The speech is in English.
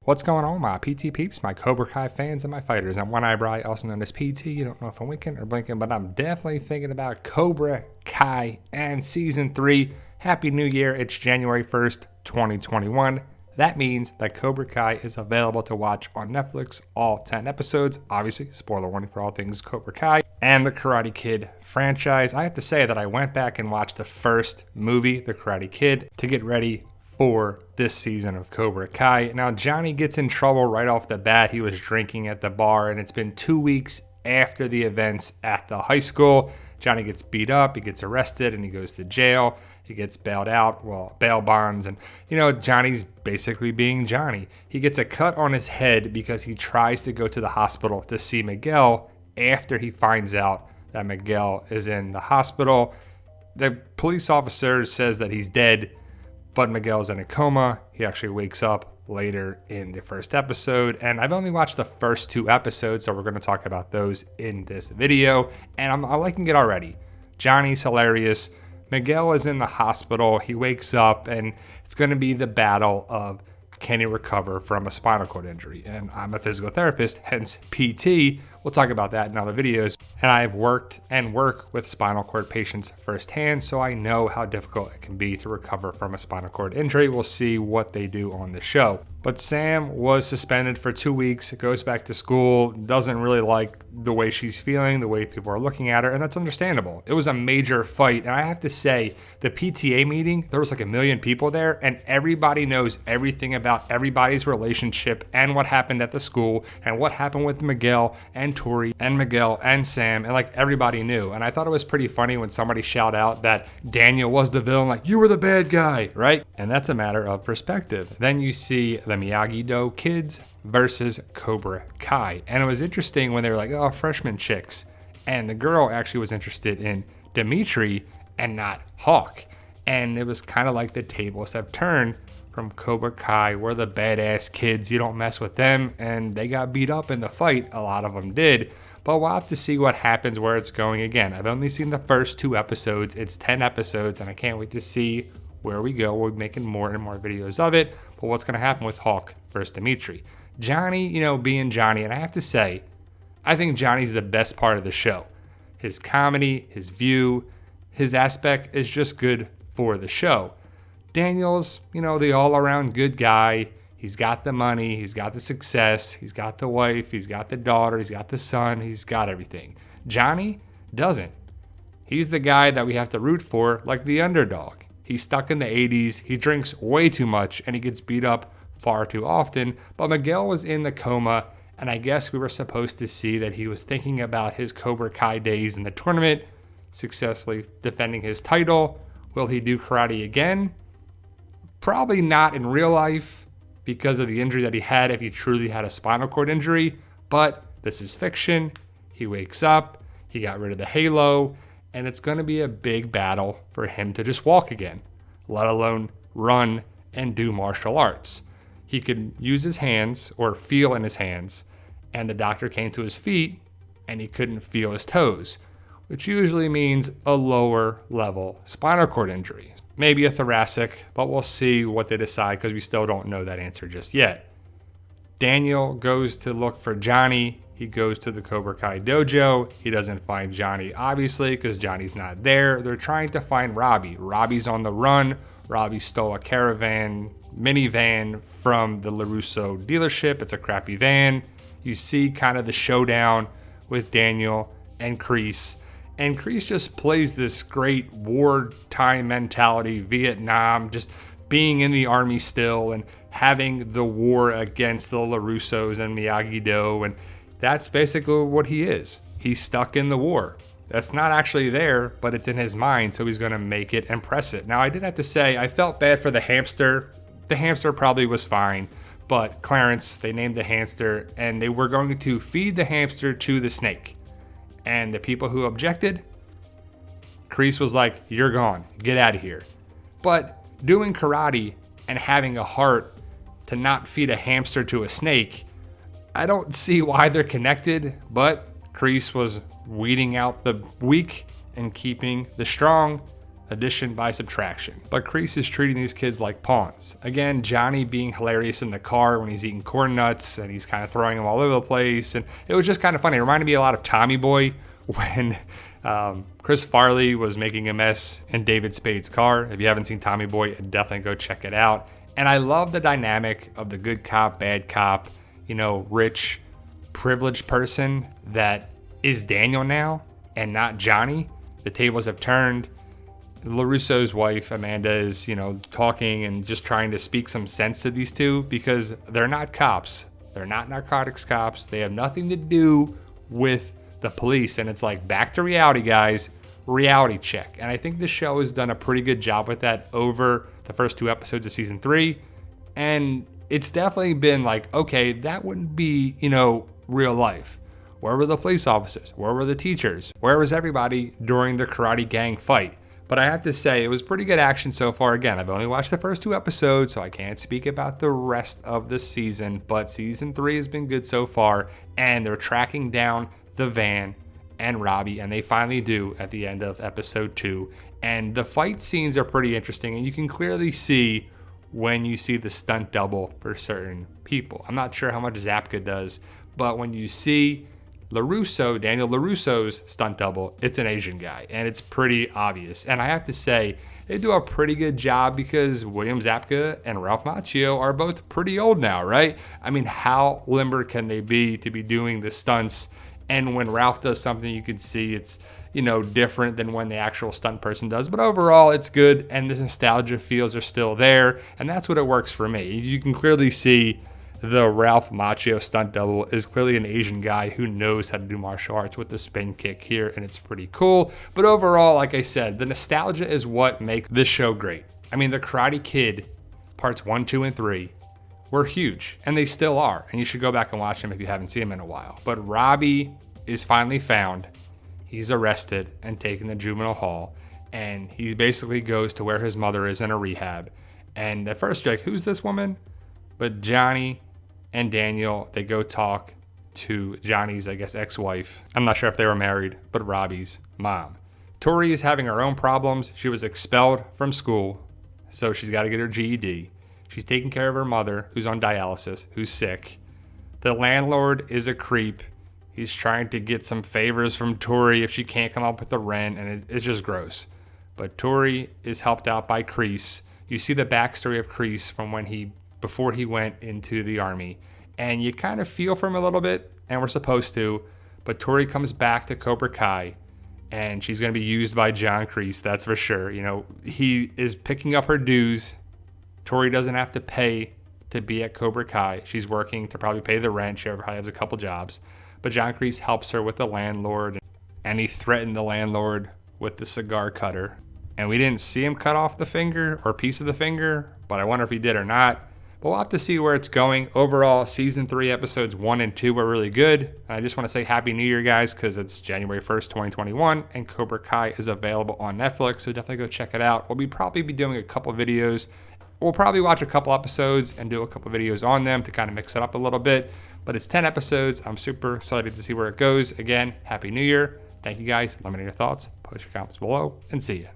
What's going on, my PT peeps, my Cobra Kai fans, and my fighters? I'm One Eyebrow, also known as PT. You don't know if I'm winking or blinking, but I'm definitely thinking about Cobra Kai and Season 3. Happy New Year. It's January 1st, 2021. That means that Cobra Kai is available to watch on Netflix, all 10 episodes. Obviously, spoiler warning for all things Cobra Kai and the Karate Kid franchise. I have to say that I went back and watched the first movie, The Karate Kid, to get ready for this season of Cobra Kai. Now, Johnny gets in trouble right off the bat. He was drinking at the bar, and it's been 2 weeks after the events at the high school. Johnny gets beat up, he gets arrested, and he goes to jail. He gets bailed out, bail bonds, and Johnny's basically being Johnny. He gets a cut on his head because he tries to go to the hospital to see Miguel after he finds out that Miguel is in the hospital. The police officer says that he's dead, but Miguel's in a coma. He actually wakes up later in the first episode, and I've only watched the first 2 episodes, so we're going to talk about those in this video, and I'm liking it already. Johnny's hilarious. Miguel is in the hospital. He wakes up, and it's going to be the battle of can he recover from a spinal cord injury, and I'm a physical therapist, hence PT. We'll talk about that in other videos. And I've worked and work with spinal cord patients firsthand, so I know how difficult it can be to recover from a spinal cord injury. We'll see what they do on the show. But Sam was suspended for 2 weeks, goes back to school, doesn't really like the way she's feeling, the way people are looking at her, and that's understandable. It was a major fight, and I have to say, the PTA meeting, there was like 1 million people there, and everybody knows everything about everybody's relationship and what happened at the school, and what happened with Miguel and Tori and Miguel and Sam, and like everybody knew. And I thought it was pretty funny when somebody shouted out that Daniel was the villain, like, you were the bad guy, right? And that's a matter of perspective. Then you see the Miyagi-Do kids versus Cobra Kai. And it was interesting when they were like, oh, freshman chicks. And the girl actually was interested in Dimitri and not Hawk. And it was kind of like the tables have turned from Cobra Kai. We're the badass kids. You don't mess with them. And they got beat up in the fight. A lot of them did. But we'll have to see what happens, where it's going again. I've only seen the first 2 episodes. It's 10 episodes, and I can't wait to see where we go. We're making more and more videos of it. But what's going to happen with Hawk versus Dimitri? Johnny, being Johnny, and I have to say, I think Johnny's the best part of the show. His comedy, his view, his aspect is just good for the show. Daniel's, the all-around good guy. He's got the money, he's got the success, he's got the wife, he's got the daughter, he's got the son, he's got everything. Johnny doesn't. He's the guy that we have to root for, like the underdog. He's stuck in the 80s, he drinks way too much, and he gets beat up far too often. But Miguel was in the coma, and I guess we were supposed to see that he was thinking about his Cobra Kai days in the tournament, successfully defending his title. Will he do karate again? Probably not in real life because of the injury that he had if he truly had a spinal cord injury. But this is fiction. He wakes up, he got rid of the halo, and it's going to be a big battle for him to just walk again, let alone run and do martial arts. He could use his hands or feel in his hands, and the doctor came to his feet and he couldn't feel his toes, which usually means a lower level spinal cord injury. Maybe a thoracic, but we'll see what they decide because we still don't know that answer just yet. Daniel goes to look for Johnny. He goes to the Cobra Kai dojo. He doesn't find Johnny, obviously, because Johnny's not there. They're trying to find Robbie. Robbie's on the run. Robbie stole a minivan from the LaRusso dealership. It's a crappy van. You see kind of the showdown with Daniel and Kreese. And Kreese just plays this great wartime mentality, Vietnam, just being in the army still and having the war against the LaRussos and Miyagi-Do. And that's basically what he is. He's stuck in the war. That's not actually there, but it's in his mind, so he's going to make it and press it. Now, I did have to say, I felt bad for the hamster. The hamster probably was fine, but Clarence, they named the hamster, and they were going to feed the hamster to the snake. And the people who objected, Kreese was like, you're gone, get out of here. But doing karate and having a heart to not feed a hamster to a snake, I don't see why they're connected, but Kreese was weeding out the weak and keeping the strong. addition by subtraction. But Kreese is treating these kids like pawns. Again, Johnny being hilarious in the car when he's eating corn nuts and he's kind of throwing them all over the place. And it was just kind of funny. It reminded me a lot of Tommy Boy when Chris Farley was making a mess in David Spade's car. If you haven't seen Tommy Boy, definitely go check it out. And I love the dynamic of the good cop, bad cop, rich, privileged person that is Daniel now and not Johnny. The tables have turned. LaRusso's wife, Amanda, is, talking and just trying to speak some sense to these two because they're not cops. They're not narcotics cops. They have nothing to do with the police. And it's like, back to reality, guys. Reality check. And I think the show has done a pretty good job with that over the first 2 episodes of season 3. And it's definitely been like, okay, that wouldn't be, real life. Where were the police officers? Where were the teachers? Where was everybody during the karate gang fight? But I have to say, it was pretty good action so far. Again, I've only watched the first 2 episodes, so I can't speak about the rest of the season. But season 3 has been good so far, and they're tracking down the van and Robbie, and they finally do at the end of episode 2. And the fight scenes are pretty interesting, and you can clearly see when you see the stunt double for certain people. I'm not sure how much Zapka does, but when you see Daniel LaRusso's stunt double, it's an Asian guy, and it's pretty obvious. And I have to say, they do a pretty good job because William Zapka and Ralph Macchio are both pretty old now, right? I mean, how limber can they be to be doing the stunts? And when Ralph does something, you can see it's, different than when the actual stunt person does. But overall, it's good, and the nostalgia feels are still there, and that's what it works for me. You can clearly see the Ralph Macchio stunt double is clearly an Asian guy who knows how to do martial arts with the spin kick here, and it's pretty cool. But overall, like I said, the nostalgia is what makes this show great. I mean, the Karate Kid parts 1, 2, and 3 were huge, and they still are, and you should go back and watch them if you haven't seen them in a while. But Robbie is finally found. He's arrested and taken to juvenile hall, and he basically goes to where his mother is in a rehab. And at first you're like, who's this woman? But Johnny and Daniel, they go talk to Johnny's, ex-wife. I'm not sure if they were married, but Robbie's mom. Tori is having her own problems. She was expelled from school, so she's got to get her GED. She's taking care of her mother, who's on dialysis, who's sick. The landlord is a creep. He's trying to get some favors from Tori if she can't come up with the rent, and it's just gross. But Tori is helped out by Kreese. You see the backstory of Kreese from before he went into the army, and you kind of feel for him a little bit, and we're supposed to. But Tori comes back to Cobra Kai, and she's going to be used by John Kreese, that's for sure. He is picking up her dues. Tori doesn't have to pay to be at Cobra Kai. She's working to probably pay the rent. She probably has a couple jobs. But John Kreese helps her with the landlord, and he threatened the landlord with the cigar cutter. And we didn't see him cut off the finger or piece of the finger, but I wonder if he did or not. But we'll have to see where it's going. Overall, season 3 episodes 1 and 2 were really good. And I just want to say Happy New Year, guys, because it's January 1st, 2021, and Cobra Kai is available on Netflix, so definitely go check it out. We'll probably be doing a couple videos. We'll probably watch a couple episodes and do a couple videos on them to kind of mix it up a little bit. But it's 10 episodes. I'm super excited to see where it goes. Again, Happy New Year. Thank you, guys. Let me know your thoughts. Post your comments below, and see ya.